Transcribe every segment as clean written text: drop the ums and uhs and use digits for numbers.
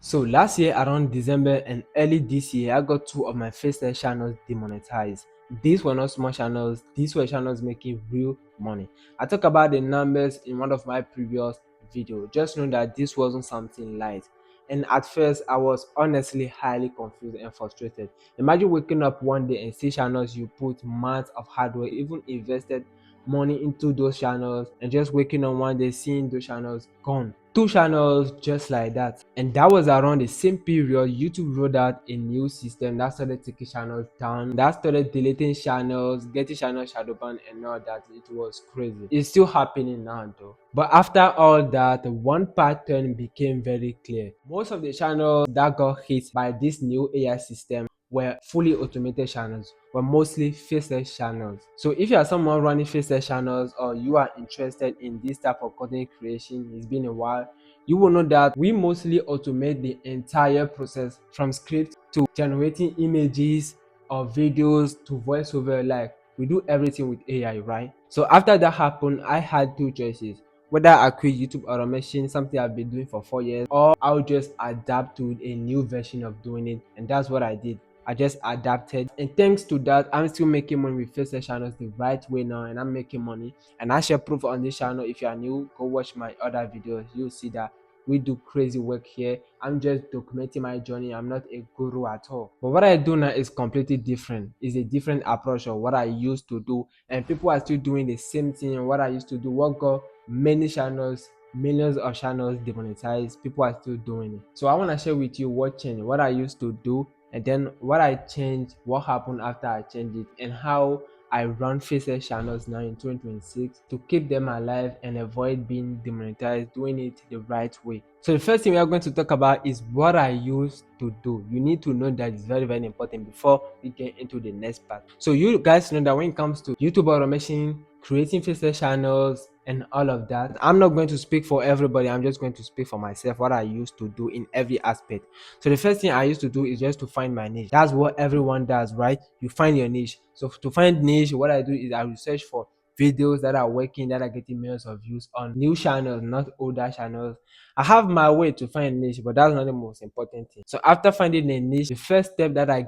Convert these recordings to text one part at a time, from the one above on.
So last year around December and early this year, I got two of my Faceless channels demonetized. These were not small channels, these were channels making real money. I talked about the numbers in one of my previous videos. Just know that this wasn't something light. And at first, I was honestly highly confused and frustrated. Imagine waking up one day and see channels you put months of hard work, even invested money into those channels, and just waking up one day seeing those channels gone. Two channels just like that. And that was around the same period YouTube rolled out a new system that started taking channels down, that started deleting channels, getting channels shadow banned and all that. It was crazy. It's still happening now though. But after all that, one pattern became very clear. Most of the channels that got hit by this new AI system were fully automated channels, were mostly faceless channels. So if you are someone running faceless channels, or you are interested in this type of content creation, it's been a while, you will know that we mostly automate the entire process from script to generating images or videos to voiceover. Like, we do everything with AI, right? So after that happened, I had two choices: whether I quit YouTube automation, something I've been doing for 4 years, or I'll just adapt to a new version of doing it. And that's what I did. I just adapted, and thanks to that, I'm still making money with faceless channels the right way now, and I'm making money. And I share proof on this channel. If you are new, go watch my other videos. You'll see that we do crazy work here. I'm just documenting my journey. I'm not a guru at all. But what I do now is completely different. It's a different approach of what I used to do, and people are still doing the same thing. What I used to do, what got many channels, millions of channels demonetized, people are still doing it. So I want to share with you what changed, what I used to do, and then what I changed, what happened after I changed it, and how I run faceless channels now in 2026 to keep them alive and avoid being demonetized, doing it the right way. So the first thing we are going to talk about is what I used to do. You need to know that it's very, very important before we get into the next part. So you guys know that when it comes to YouTube automation, creating faceless channels and all of that, I'm not going to speak for everybody. I'm just going to speak for myself, what I used to do in every aspect. So the first thing I used to do is just to find my niche. That's what everyone does, right? You find your niche. So to find niche, what I do is I research for videos that are working, that are getting millions of views on new channels, not older channels. I have my way to find niche, but that's not the most important thing. So after finding a niche, the first step that I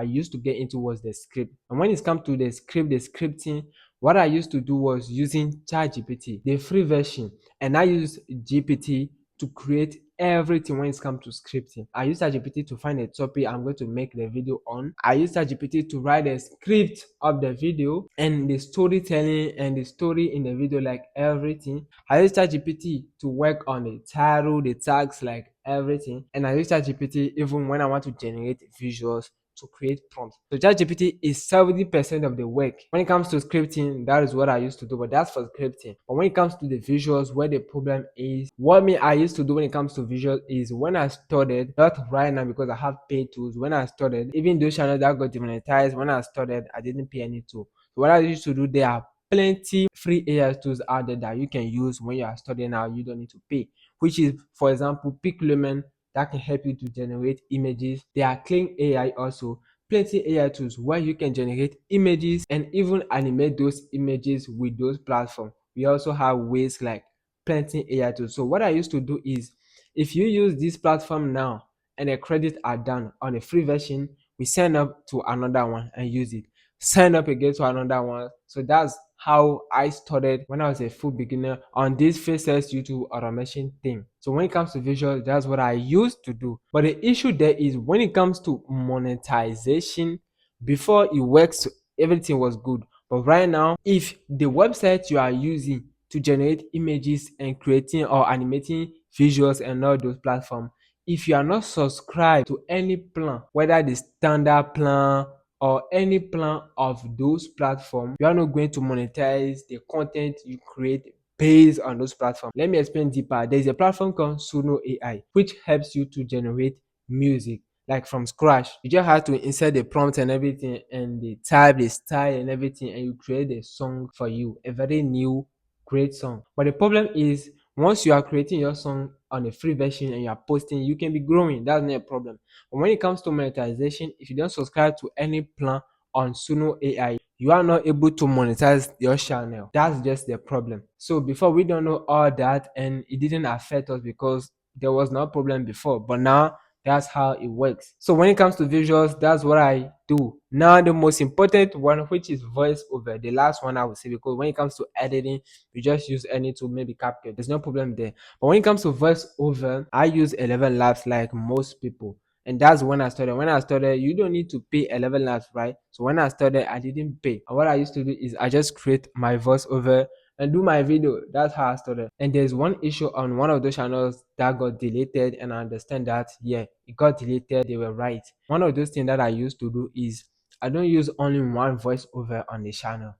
used to get into was the script. And when it comes to the script, the scripting, what I used to do was using ChatGPT, the free version, and I use GPT to create everything when it comes to scripting. I use ChatGPT to find a topic I'm going to make the video on. I use ChatGPT to write a script of the video and the storytelling and the story in the video, like everything. I use ChatGPT to work on the title, the tags, like everything. And I use ChatGPT even when I want to generate visuals, to create prompts. So ChatGPT is 70% of the work. When it comes to scripting, that is what I used to do, but that's for scripting. But when it comes to the visuals, where the problem is, what me I used to do when it comes to visuals is when I started, not right now because I have paid tools. When I started, even those channels that got demonetized, when I started, I didn't pay any tool. So what I used to do, there are plenty free AI tools out there that you can use when you are studying now. You don't need to pay, which is, for example, Piclumen, that can help you to generate images. There are clean AI also, plenty AI tools where you can generate images and even animate those images with those platforms. We also have ways like plenty AI tools. So what I used to do is, if you use this platform now and the credits are done on a free version, we sign up to another one and use it. Sign up again to another one. So that's how I started when I was a full beginner on this faceless YouTube automation thing. So when it comes to visual, that's what I used to do. But the issue there is when it comes to monetization, before it works, everything was good. But right now, if the website you are using to generate images and creating or animating visuals and all those platforms, if you are not subscribed to any plan, whether the standard plan or any plan of those platforms, you are not going to monetize the content you create based on those platforms. Let me explain deeper. There is a platform called Suno AI, which helps you to generate music like from scratch. You just have to insert the prompt and everything, and the type, the style, and everything, and you create a song for you, a very new, great song. But the problem is, once you are creating your song on a free version and you are posting, you can be growing. That's not a problem. But when it comes to monetization, if you don't subscribe to any plan on Suno AI, you are not able to monetize your channel. That's just the problem. So before, we don't know all that, and it didn't affect us because there was no problem before, but now that's how it works. So when it comes to visuals, that's what I do. Now the most important one, which is voice over, the last one I would say, because when it comes to editing, you just use any tool, maybe CapCut. There's no problem there. But when it comes to voice over, I use 11 Labs like most people. And that's when I started. When I started, you don't need to pay 11 Labs, right? So when I started, I didn't pay. And what I used to do is I just create my voice over and do my video. That's how I started. And there's one issue on one of those channels that got deleted, and I understand that, yeah, it got deleted. They were right. One of those things that I used to do is I don't use only one voiceover on the channel.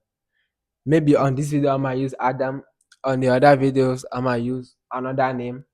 Maybe on this video I might use Adam, on the other videos I might use another name,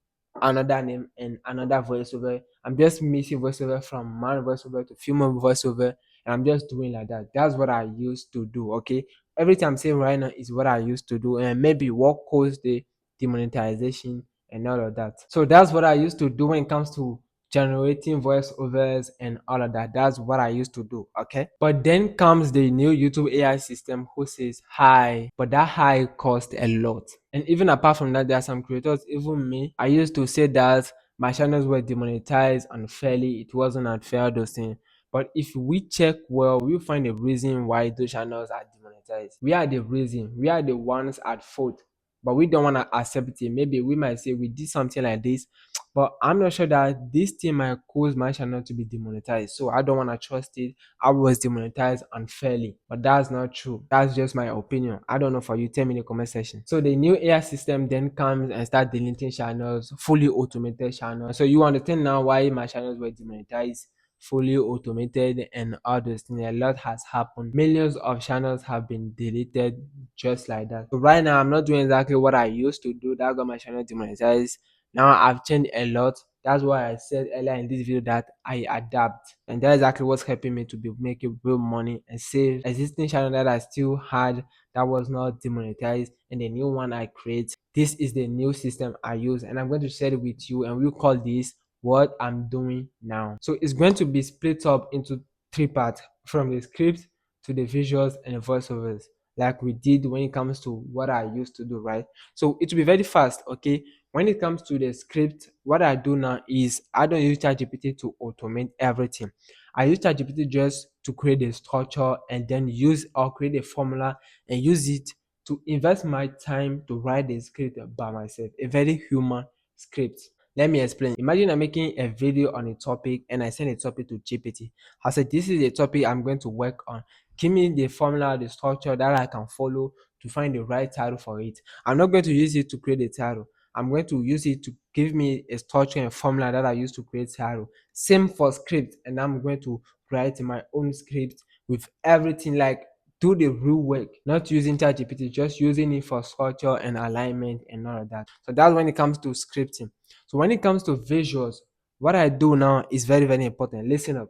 and another voiceover. I'm just mixing voiceover from man voiceover to female voiceover, and I'm just doing like that. That's what I used to do. Okay, everything I'm saying right now is what I used to do, and maybe what caused the demonetization and all of that. So that's what I used to do when it comes to generating voiceovers and all of that. That's what I used to do. Okay, but then comes the new YouTube AI system who says hi, but that hi cost a lot. And even apart from that, there are some creators, even me, I used to say that my channels were demonetized unfairly. It wasn't unfair, those things. But if we check well, we'll find a reason why those channels are demonetized. We are the reason. We are the ones at fault, but we don't want to accept it. Maybe we might say we did something like this, but I'm not sure that this thing might cause my channel to be demonetized. So I don't want to trust it. I was demonetized unfairly, but that's not true. That's just my opinion. I don't know for you. Tell me in the comment section. So the new AI system then comes and start deleting channels, fully automated channels. So you understand now why my channels were demonetized, fully automated, and all those things. A lot has happened. Millions of channels have been deleted just like that. So right now I'm not doing exactly what I used to do that got my channel demonetized. Now I've changed a lot. That's why I said earlier in this video that I adapt, and that's exactly what's helping me to be making real money and save existing channel that I still had that was not demonetized, and the new one I create. This is the new system I use, and I'm going to share it with you, and we'll call this what I'm doing now. So it's going to be split up into three parts, from the script to the visuals and the voiceovers, like we did when it comes to what I used to do, right? So it will be very fast. Okay, when it comes to the script, what I do now is I don't use ChatGPT to automate everything. I use ChatGPT just to create a structure and then use or create a formula and use it to invest my time to write the script by myself, a very human script. Let me explain. Imagine I'm making a video on a topic and I send a topic to GPT. I said, this is a topic I'm going to work on. Give me the formula, the structure that I can follow to find the right title for it. I'm not going to use it to create a title. I'm going to use it to give me a structure and formula that I use to create title. Same for script, and I'm going to write my own script with everything, like do the real work, not using ChatGPT, just using it for structure and alignment and all of that. So that's when it comes to scripting. So when it comes to visuals, what I do now is very, very important. Listen up.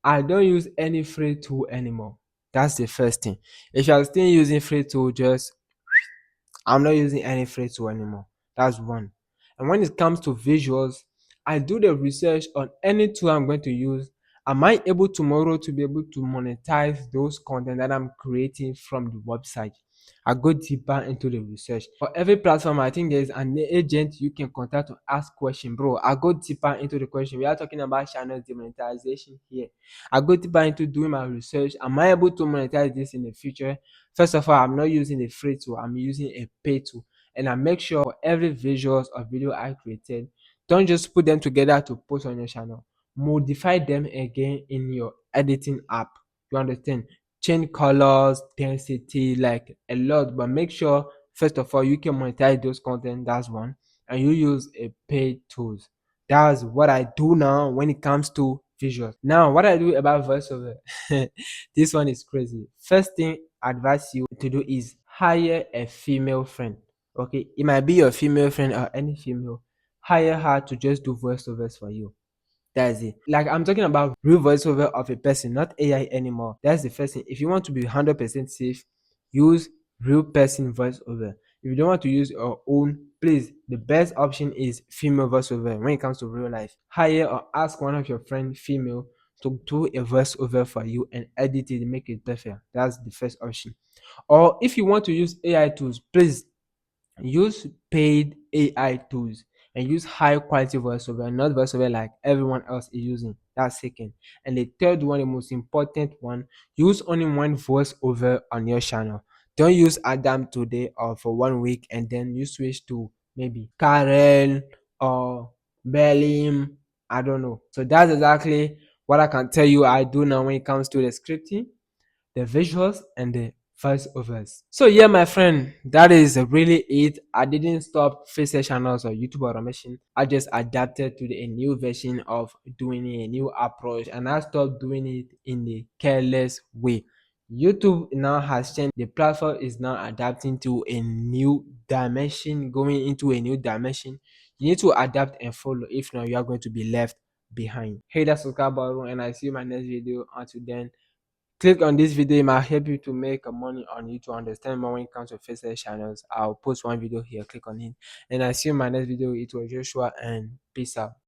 I don't use any free tool anymore. That's the first thing. If you're still using free tool, just I'm not using any free tool anymore. That's one. And when it comes to visuals, I do the research on any tool I'm going to use. Am I able tomorrow to be able to monetize those content that I'm creating from the website? I go deeper into the research. For every platform, I think there's an agent you can contact to ask question. Bro, I go deeper into the question. We are talking about channel demonetization here. I go deeper into doing my research. Am I able to monetize this in the future? First of all, I'm not using a free tool, I'm using a paid tool. And I make sure for every visuals or video I created, don't just put them together to post on your channel. Modify them again in your editing app. You understand? Change colors, density, like a lot, but make sure first of all you can monetize those content. That's one, and you use a paid tools. That's what I do now when it comes to visuals. Now, what I do about voiceover, this one is crazy. First thing I advise you to do is hire a female friend. Okay, it might be your female friend or any female. Hire her to just do voiceovers for you. That's it. Like I'm talking about real voiceover of a person, not AI anymore. That's the first thing. If you want to be 100% safe, use real person voiceover. If you don't want to use your own, please, the best option is female voiceover when it comes to real life. Hire or ask one of your friends, female, to do a voiceover for you and edit it, make it perfect. That's the first option. Or if you want to use AI tools, please use paid AI tools and use high quality voiceover, not voiceover like everyone else is using. That's second. And the third one, the most important one, use only one voiceover on your channel. Don't use Adam today or for 1 week and then you switch to maybe Karen or Berlim. I don't know. So that's exactly what I can tell you I do now when it comes to the scripting, the visuals, and the voiceovers. So yeah, my friend, that is really it. I didn't stop Faceless channels or YouTube automation. I just adapted to a new version of doing a new approach, and I stopped doing it in a careless way. YouTube now has changed. The platform is now adapting to a new dimension, going into a new dimension. You need to adapt and follow. If not, you are going to be left behind. Hey, that's subscribe button, and I see you in my next video. Until then, click on this video. It might help you to make money on you to understand more when it comes to faceless channels. I'll post one video here. Click on it, and I see you in my next video. It was Joshua, and peace out.